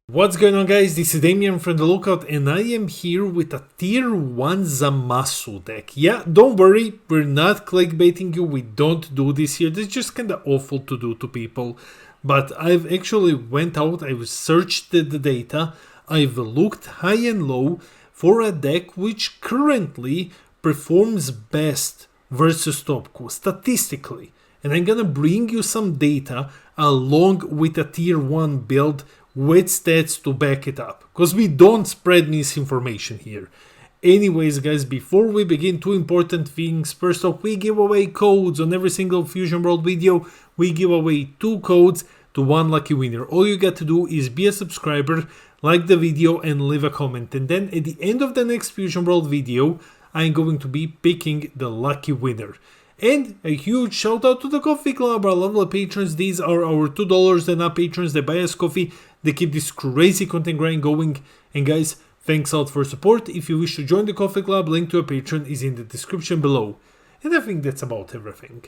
What's going on, guys? This is Damien from the Lookout and I am here with a tier 1 Zamasu deck. Yeah, don't worry, we're not clickbaiting you, we don't do this here. This is just kinda awful to do to people. But I've actually went out, I've searched the data, I've looked high and low for a deck which currently performs best versus Topku, statistically. And I'm gonna bring you some data along with a tier 1 build with stats to back it up, because we don't spread misinformation here. Anyways, guys, before we begin, two important things. First off, we give away codes on every single Fusion World video. We give away 2 codes to 1 lucky winner. All you got to do is be a subscriber, like the video and leave a comment, and then at the end of the next Fusion World video I'm going to be picking the lucky winner. And a huge shout out to the Coffee Club, our lovely patrons. These are our $2 and up patrons. They buy us coffee, they keep this crazy content grind going. And guys, thanks out for support. If you wish to join the Coffee Club, link to a patron is in the description below. And I think that's about everything.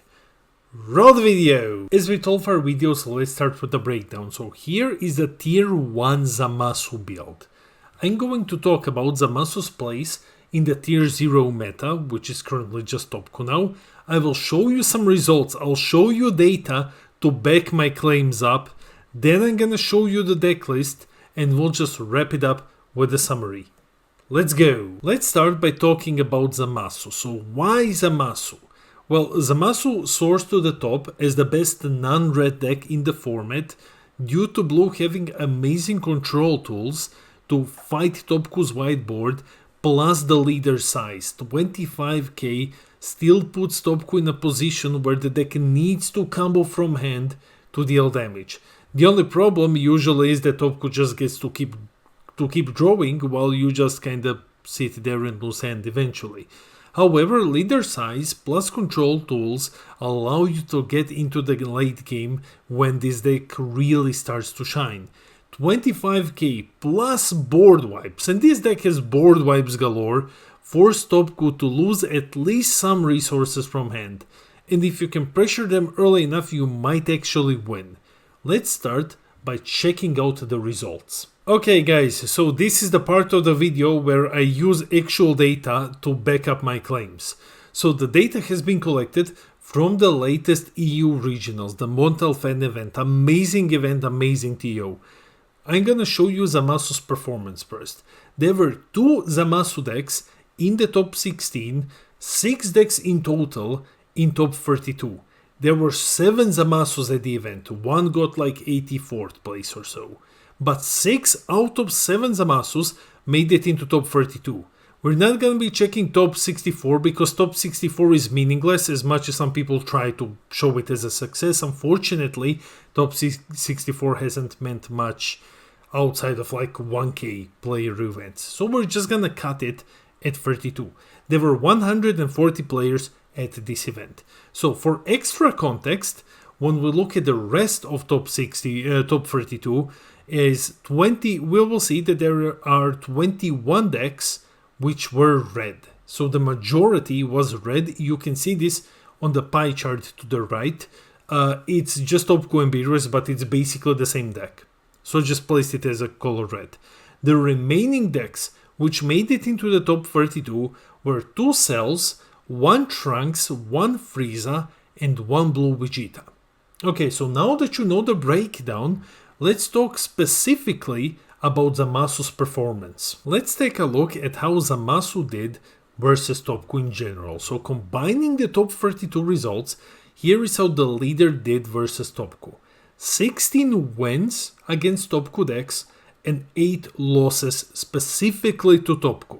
Roll the video! As with all of our videos, let's start with the breakdown. So here is the tier 1 Zamasu build. I'm going to talk about Zamasu's place in the tier 0 meta, which is currently just Topku now. I will show you some results, I'll show you data to back my claims up, then I'm gonna show you the deck list and we'll just wrap it up with a summary. Let's go! Let's start by talking about Zamasu. So why Zamasu? Well, Zamasu soars to the top as the best non-red deck in the format due to blue having amazing control tools to fight Topku's whiteboard, plus the leader size. 25k still puts Topku in a position where the deck needs to combo from hand to deal damage. The only problem usually is that Topku just gets to keep drawing while you just kinda sit there and lose hand eventually. However, leader size plus control tools allow you to get into the late game when this deck really starts to shine. 25k plus board wipes, and this deck has board wipes galore, force Topku to lose at least some resources from hand, and if you can pressure them early enough you might actually win. Let's start by checking out the results. Okay guys, so this is the part of the video where I use actual data to back up my claims. So the data has been collected from the latest EU regionals, the Montalfan event, amazing TO. I'm gonna show you Zamasu's performance first. There were 2 Zamasu decks in the top 16, 6 decks in total in top 32. There were 7 Zamasus at the event, 1 got like 84th place or so. But 6 out of 7 Zamasus made it into top 32. We're not gonna be checking top 64 because top 64 is meaningless as much as some people try to show it as a success. Unfortunately, top 64 hasn't meant much outside of like 1k player events. So we're just gonna cut it at 32. There were 140 players at this event. So for extra context, when we look at the rest of top 32 is 20, we will see that there are 21 decks which were red. So the majority was red. You can see this on the pie chart to the right. It's just Topku and Beerus, but it's basically the same deck. So just placed it as a color red. The remaining decks which made it into the top 32 were 2 Cells, 1 Trunks, 1 Frieza, and 1 Blue Vegeta. Okay, so now that you know the breakdown, let's talk specifically about Zamasu's performance. Let's take a look at how Zamasu did versus Topku in general. So combining the top 32 results, here is how the leader did versus Topku. 16 wins against Topku decks and 8 losses specifically to Topku.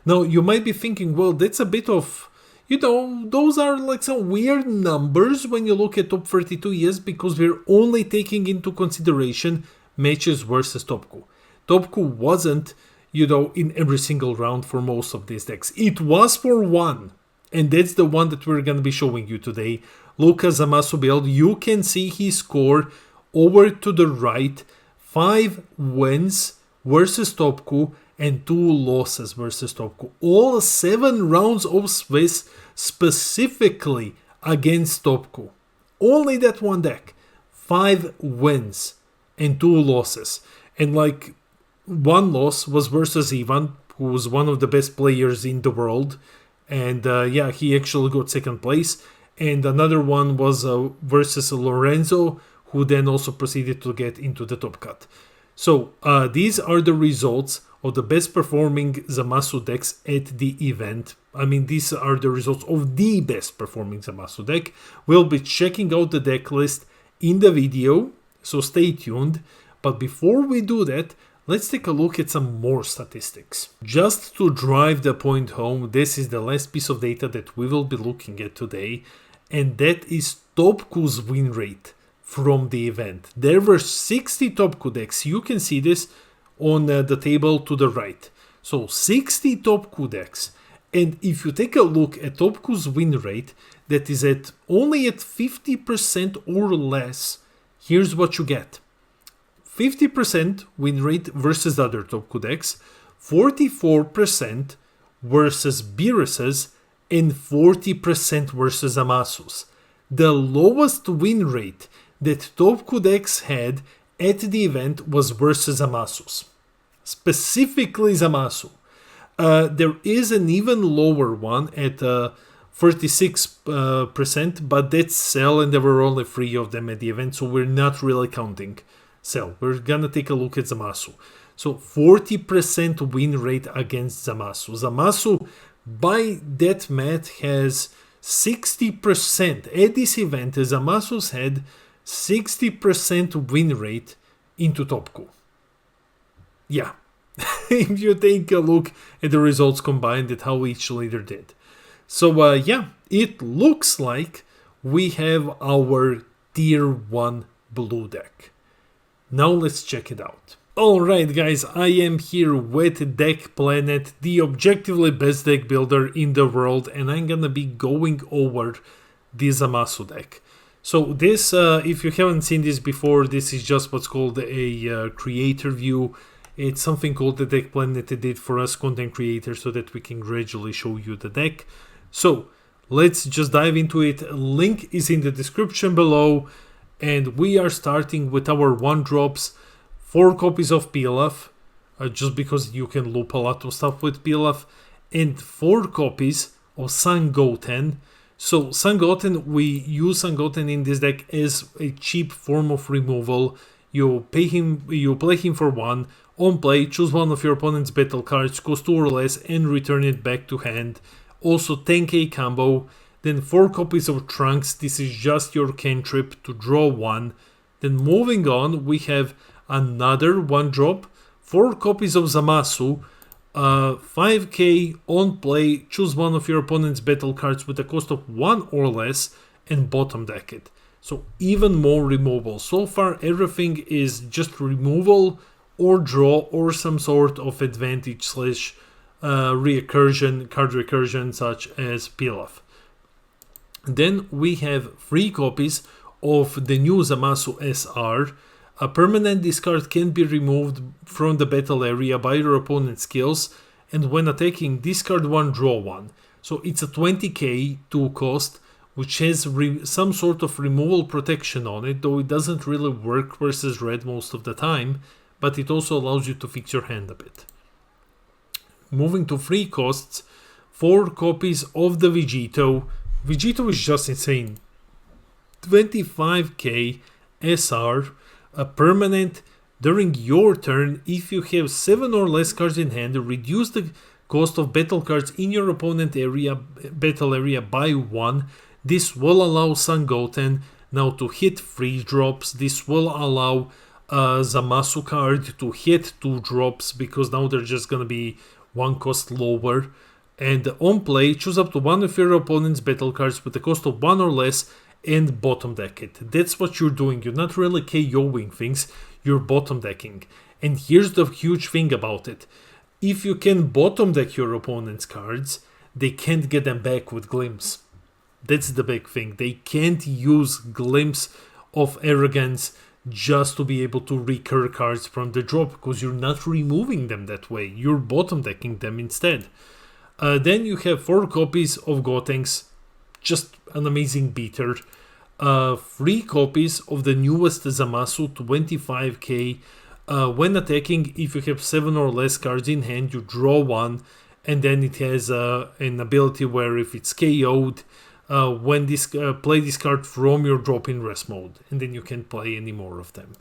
Now you might be thinking, well, that's a bit of, those are like some weird numbers when you look at top 32, yes, because we're only taking into consideration matches versus Topku. Topku wasn't, in every single round for most of these decks. It was for one, and that's the one that we're going to be showing you today. Luca Zamasu build, you can see his score over to the right, 5 wins versus Topku and 2 losses versus Topku. All 7 rounds of Swiss specifically against Topku. Only that one deck, 5 wins and 2 losses. And like, one loss was versus Ivan, who was one of the best players in the world. And yeah, he actually got second place. And another one was versus Lorenzo, who then also proceeded to get into the top cut. So these are the results of the best performing Zamasu decks at the event. I mean, these are the results of the best performing Zamasu deck. We'll be checking out the deck list in the video, so stay tuned. But before we do that, let's take a look at some more statistics. Just to drive the point home, this is the last piece of data that we will be looking at today, and that is Topku's win rate from the event. There were 60 Topku decks. You can see this on the table to the right. So 60 Topku decks. And if you take a look at Topku's win rate, that is only at 50% or less, here's what you get. 50% win rate versus other Topku decks, 44% versus Beerus's, and 40% versus Zamasus. The lowest win rate that Topku decks had at the event was versus Zamasus. Specifically Zamasu. There is an even lower one at 36%, but that's Cell, and there were only 3 of them at the event, so we're not really counting Cell. We're gonna take a look at Zamasu. So 40% win rate against Zamasu. Zamasu, by that math, has 60%. At this event, Zamasus had 60% win rate into Topku. Yeah. If you take a look at the results combined, at how each leader did. So yeah, it looks like we have our tier 1 blue deck. Now let's check it out. Alright guys, I am here with Deck Planet, the objectively best deck builder in the world, and I'm gonna be going over the Zamasu deck. So this, if you haven't seen this before, this is just what's called a creator view. It's something called the Deck Planet did for us content creators so that we can gradually show you the deck. So let's just dive into it. Link is in the description below, and we are starting with our 1-drops, 4 copies of Pilaf, just because you can loop a lot of stuff with Pilaf, and 4 copies of Sun Goten. So Sun Goten, we use Sun Goten in this deck as a cheap form of removal. You play him for 1. On play, choose one of your opponent's battle cards, cost 2 or less, and return it back to hand. Also 10k combo. Then 4 copies of Trunks, this is just your cantrip to draw 1. Then moving on, we have another 1-drop, 4 copies of Zamasu, 5k on play, choose one of your opponent's battle cards with a cost of 1 or less, and bottom deck it. So even more removal. So far everything is just removal or draw or some sort of advantage slash recursion, card recursion, such as Pilaf. Then we have 3 copies of the new Zamasu SR. A permanent discard can be removed from the battle area by your opponent's skills, and when attacking, discard 1, draw 1. So it's a 20k 2 cost, which has some sort of removal protection on it, though it doesn't really work versus red most of the time, but it also allows you to fix your hand a bit. Moving to 3 costs, 4 copies of the Vegito. Vegito is just insane. 25k SR, a permanent. During your turn, if you have 7 or less cards in hand, reduce the cost of battle cards in your opponent battle area by 1. This will allow Sun Goten now to hit 3 drops. This will allow Zamasu card to hit 2 drops, because now they're just gonna be 1 cost lower. And on play, choose up to one of your opponent's battle cards with a cost of 1 or less and bottom deck it. That's what you're doing. You're not really KOing things, you're bottom decking. And here's the huge thing about it. If you can bottom deck your opponent's cards, they can't get them back with Glimpse. That's the big thing. They can't use Glimpse of Arrogance just to be able to recur cards from the drop, because you're not removing them that way. You're bottom decking them instead. Then you have 4 copies of Gotenks, just an amazing beater. 3 copies of the newest Zamasu 25k. When attacking, if you have 7 or less cards in hand, you draw 1, and then it has an ability where if it's KO'd, when this play this card from your drop-in rest mode, and then you can't play any more of them.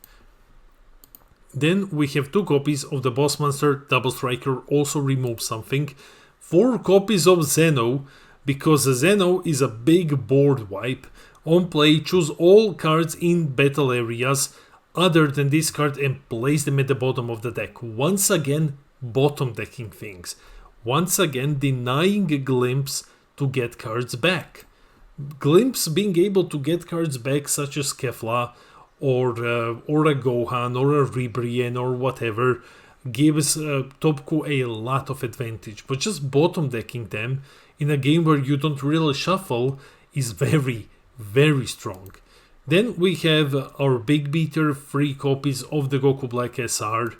Then we have 2 copies of the Boss Monster Double Striker, also remove something. 4 copies of Zeno, because Zeno is a big board wipe. On play, choose all cards in battle areas other than this card and place them at the bottom of the deck. Once again, bottom decking things. Once again, denying a Glimpse to get cards back. Glimpse being able to get cards back such as Kefla or a Gohan or a Ribrian or whatever gives Topku a lot of advantage. But just bottom decking them in a game where you don't really shuffle is very, very strong. Then we have our Big Beater, 3 copies of the Goku Black SR,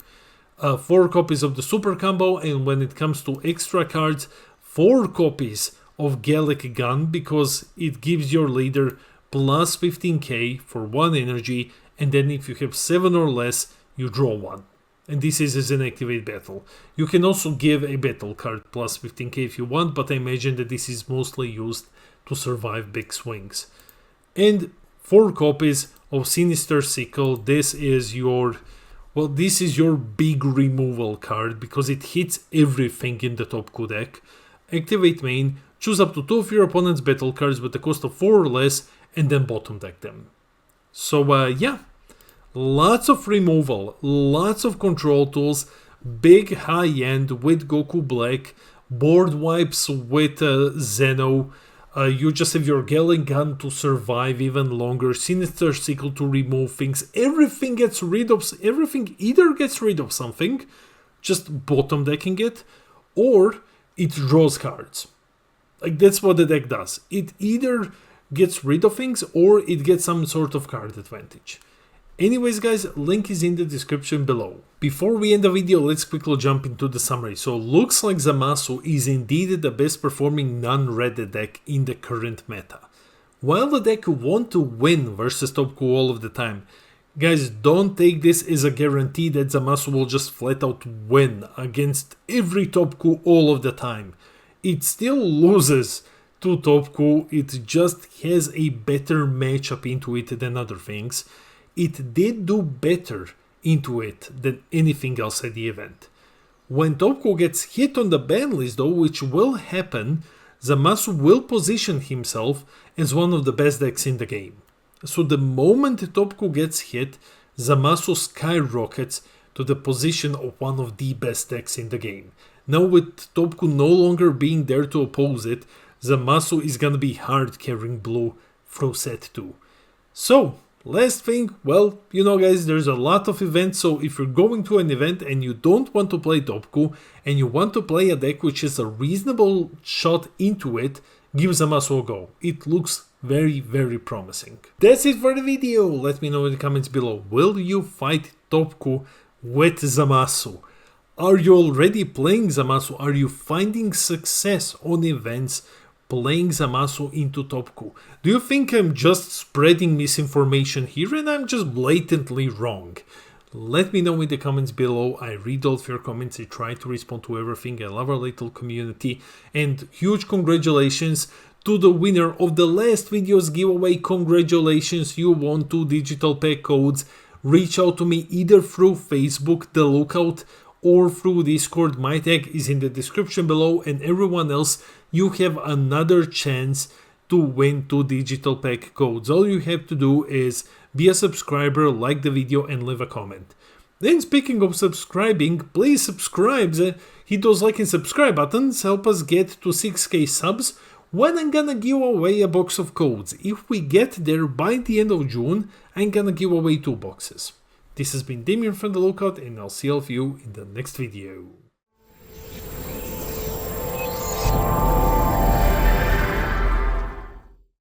4 copies of the Super Combo, and when it comes to extra cards, 4 copies of Gallic Gun, because it gives your leader plus 15k for 1 energy, and then if you have 7 or less, you draw 1. And this is as an activate battle. You can also give a battle card plus 15k if you want, but I imagine that this is mostly used to survive big swings. And 4 copies of Sinister Sickle. This is your big removal card because it hits everything in the Topku deck. Activate main, choose up to 2 of your opponent's battle cards with a cost of 4 or less, and then bottom deck them. So yeah, lots of removal, lots of control tools, big high end with Goku Black, board wipes with Zeno. You just have your Gallic Gun to survive even longer, Sinister Sickle to remove things. Everything either gets rid of something, just bottom decking it, or it draws cards. Like, that's what the deck does. It either gets rid of things or it gets some sort of card advantage. Anyways guys, link is in the description below. Before we end the video, let's quickly jump into the summary. So looks like Zamasu is indeed the best performing non-red deck in the current meta. While the deck wants to win versus Topku all of the time, guys, don't take this as a guarantee that Zamasu will just flat out win against every Topku all of the time. It still loses to Topku, it just has a better matchup into it than other things. It did do better into it than anything else at the event. When Topku gets hit on the ban list though, which will happen, Zamasu will position himself as one of the best decks in the game. So the moment Topku gets hit, Zamasu skyrockets to the position of one of the best decks in the game. Now with Topku no longer being there to oppose it, Zamasu is gonna be hard carrying blue through set 2. So, last thing, well, you know guys, there's a lot of events, so if you're going to an event and you don't want to play Topku and you want to play a deck which is a reasonable shot into it, give Zamasu a go. It looks very, very promising. That's it for the video. Let me know in the comments below. Will you fight Topku with Zamasu? Are you already playing Zamasu? Are you finding success on events playing Zamasu into Topku? Do you think I'm just spreading misinformation here and I'm just blatantly wrong? Let me know in the comments below. I read all of your comments, I try to respond to everything. I love our little community, and huge congratulations to the winner of the last video's giveaway. Congratulations, you won 2 digital pack codes. Reach out to me either through Facebook, The Lookout, or through Discord. My tag is in the description below, and everyone else, you have another chance to win 2 digital pack codes. All you have to do is be a subscriber, like the video, and leave a comment. Then speaking of subscribing, please subscribe, hit those like and subscribe buttons, help us get to 6k subs when I'm gonna give away a box of codes. If we get there by the end of June, I'm gonna give away 2 boxes. This has been Damien from The Lookout, and I'll see all of you in the next video.